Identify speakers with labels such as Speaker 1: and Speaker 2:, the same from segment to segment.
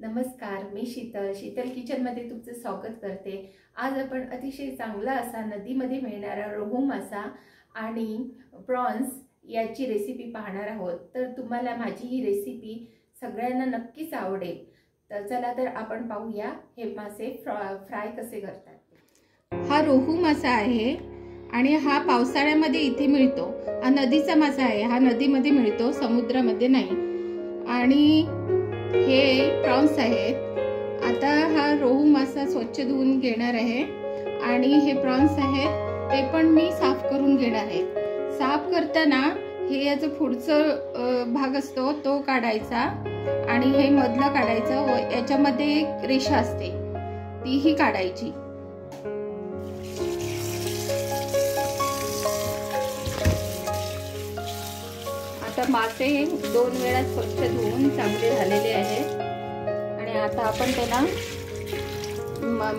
Speaker 1: नमस्कार, मी शीतल किचनमध्ये तुमचं स्वागत करते। आज आपण अतिशय चांगला असा नदीमध्ये मिळणारा रोहू मासा आणि प्रॉन्स याची रेसिपी पाहणार आहोत। तर तुम्हाला माझी ही रेसिपी सगळ्यांना नक्कीच आवडेल। तर चला तर आपण पाहूया हे मासे फ्राय कसे करतात। हा रोहू मासा आहे आणि हा पावसाळ्यामध्ये इथे मिळतो। हा नदीचा मासा आहे, हा नदीमध्ये मिळतो, समुद्रामध्ये नाही। आणि हे प्रॉन्स आहेत। आता हा रोहू मासा स्वच्छ धुवून घेणार आहे आणि हे प्रॉन्स आहेत ते पण मी साफ करून घेणार आहे। साफ करताना हे याचं पुढचं भाग असतो तो काढायचा आणि हे मधलं काढायचं व याच्यामध्ये एक रेषा असते तीही काढायची। आता मासे 2 वेळा स्वच्छ धुवून चांगले झालेले आहेत आणि आता आपण त्याला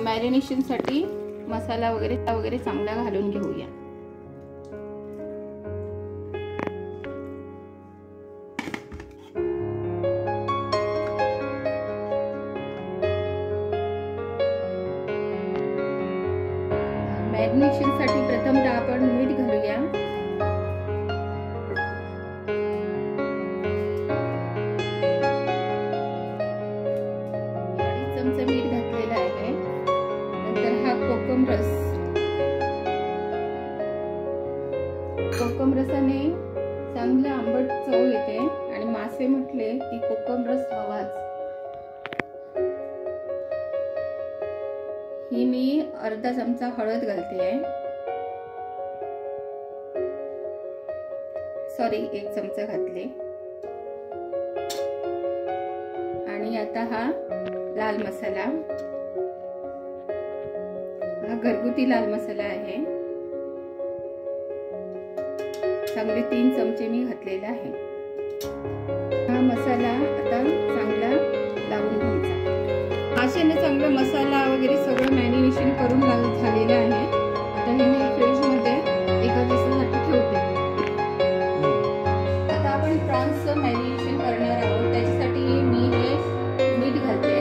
Speaker 1: मॅरिनेशन साठी मसाला वगैरे चांगला घालून घेऊया। मॅरिनेशन साठी प्रथमतः आपण मीठ घालूया। मीठ घातलेला आहे। नंतर हा कोकम रसाने चांगलं आंबट चव येते आणि मासे म्हटले की कोकम रस हवाच। ही मी अर्धा चमचा हळद घालते, सॉरी 1 चमचा घातले। आणि आता हा लाल मसाला, हा घरगुती लाल मसाला आहे, चांगले 3 चमचे मी घातलेला आहे। हा मसाला आता चांगला लावून घ्यायचा। माशाने चांगला मसाला वगैरे सगळं मॅरिनेशन करून झालेलं आहे। आता हे मी फ्रीज मध्ये एका दिवसासाठी ठेवते। आता आपण प्रॉन्स मॅरिनेशन करणार आहोत, त्याच्यासाठी मी हे मीठ घालते,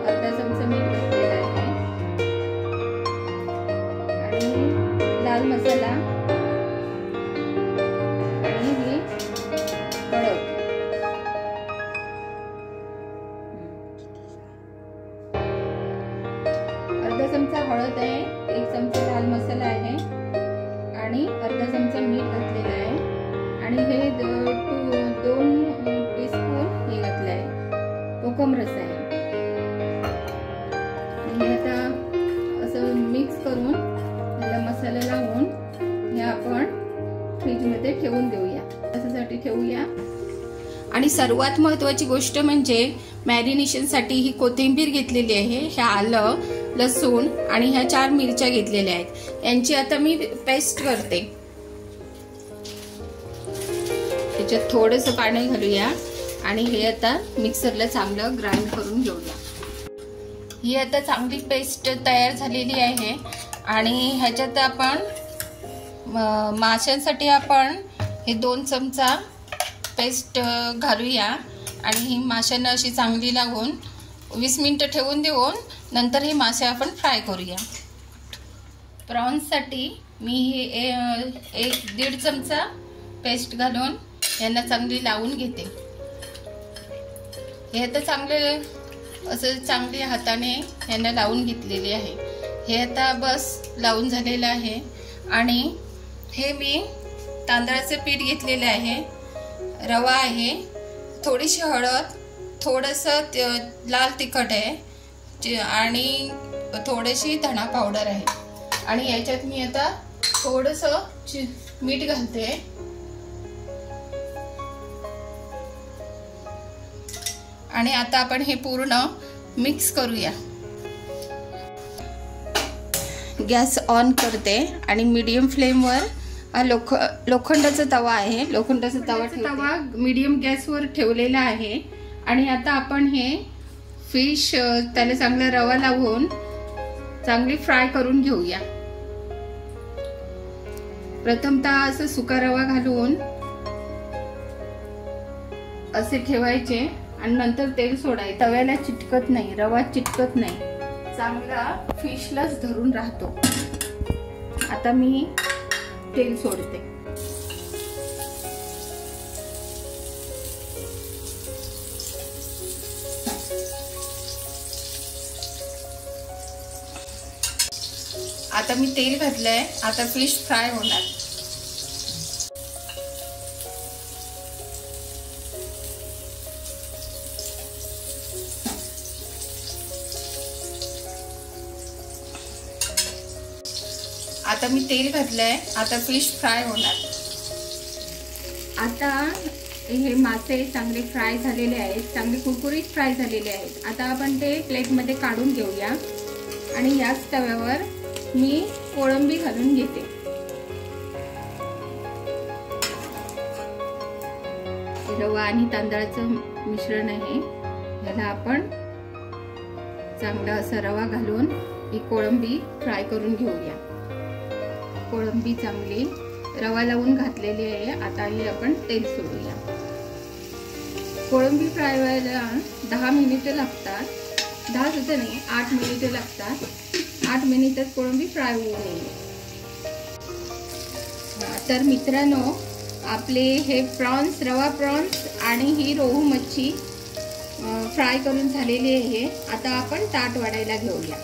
Speaker 1: अर्धा चमचा मीठ घातलेला आहे आणि लाल मसाला आणि ही हळद, अर्धा चमचा हळद आहे, 1 चमचा लाल मसाला आहे आणि अर्धा चमचा मीठ घातलेला आहे आणि हे 2 टीस्पून हे घातले आहे कोकम रस आहे। आणि आता असं मिक्स करून त्याला मसाला लावून हे आपण फ्रीज मध्ये ठेवून देऊया, त्यासाठी ठेवूया। आणि सर्वात महत्त्वाची गोष्ट म्हणजे मॅरिनेशन साठी ही कोथिंबीर घेतलेली आहे, हे आलं, लसूण आणि ह्या 4 मिरच्या घेतलेल्या आहेत। यांची आता मी पेस्ट करते। त्याच्यात थोडंसं पाणी घालूया आणि हे आता मिक्सरला चांगलं ग्राइंड करून घेऊया। ही आता चांगली पेस्ट तयार झालेली आहे आणि ह्याच्यात आपण माशांसाठी आपण हे 2 चमचा पेस्ट घालूया आणि ही माशांना अशी चांगली लागून 20 मिनिटं ठेवून देऊन नंतर हे मासे आपण फ्राय करूया। प्रॉन्ससाठी मी 1-1.5 चमचा पेस्ट घालून यांना चांगली लावून घेते। हे आता चांगल्या हाताने यांना लावून घेतलेले आहे। हे आता बस लावून झालेलं आहे आणि हे मी तांदळाचे पीठ घेतलेले आहे, रवा आहे, थोडीशी हळद, थोडंसं लाल तिखट आहे आणि थोडीशी धना पावडर आहे आणि याच्यात मी आता थोडंसं मीठ घालते आणि आता आपण हे पूर्ण मिक्स करूया। गॅस ऑन करते आणि मीडियम फ्लेमवर लोखंडाचा तवा आहे, लोखंडाचा तवा मीडियम गॅसवर ठेवलेला आहे आणि आता आपण हे फिश त्याला चांगला रवा लावून चांगली फ्राय करून घेऊया। प्रथमतः असं सुका रवा घालून असे ठेवायचे आणि नंतर तेल सोडायचं. तव्याला चिटकत नाही, रवा चिटकत नाही, चांगला फिशलाच धरून राहतो. आता मी तेल सोडते. आता मी तेल घातलंय. आता फिश फ्राय होणार. आता मी तेल घातलंय. आता फिश फ्राय होणार. आता हे मासे चांगले फ्राय झालेले आहेत, चांगले कुरकुरीत फ्राय झालेले आहेत. आता आपण ते प्लेटमध्ये काढून घेऊया आणि याच तव्यावर मी कोळंबी घालून घेते. रवा आणि तांदळाचं मिश्रण आहे. याला आपण चांगला असा रवा घालून ही कोळंबी फ्राय करून घेऊया. कोळंबी चांगली रवा लावून घातलेली आहे. आता ही आपण तेल सोडूया. कोळंबी फ्राय व्हायला 10 मिनिटं लागतात. 10 सुद्धा नाही, 8 मिनिटं लागतात. 8 मिनिटात कोळंबी फ्राय होऊ नये. तर मित्रांनो, आपले हे प्रॉन्स, रवा प्रॉन्स आणि ही रोहू मच्छी फ्राय करून झालेली आहे. आता आपण ताट वाढायला घेऊया.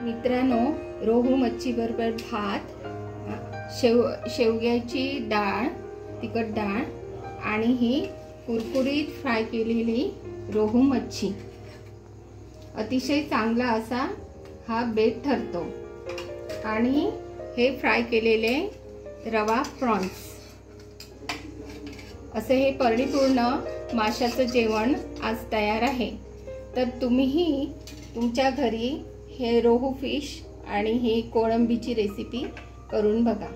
Speaker 1: मित्रांनो, रोहू मच्छी बरोबर भात, शेवग्याची डाळ, तिखट डाळ आणि ही कुरकुरीत फ्राय केलेली रोहू मच्छी अतिशय चांगला असा हा बेत ठरतो. आणि हे फ्राय केलेले रवा प्रॉन्स, असे हे परिपूर्ण माशाचं जेवण आज तयार आहे. तर तुम्हीही तुमच्या घरी हे रोहू फिश आणि ही कोळंबीची रेसिपी करून बघा.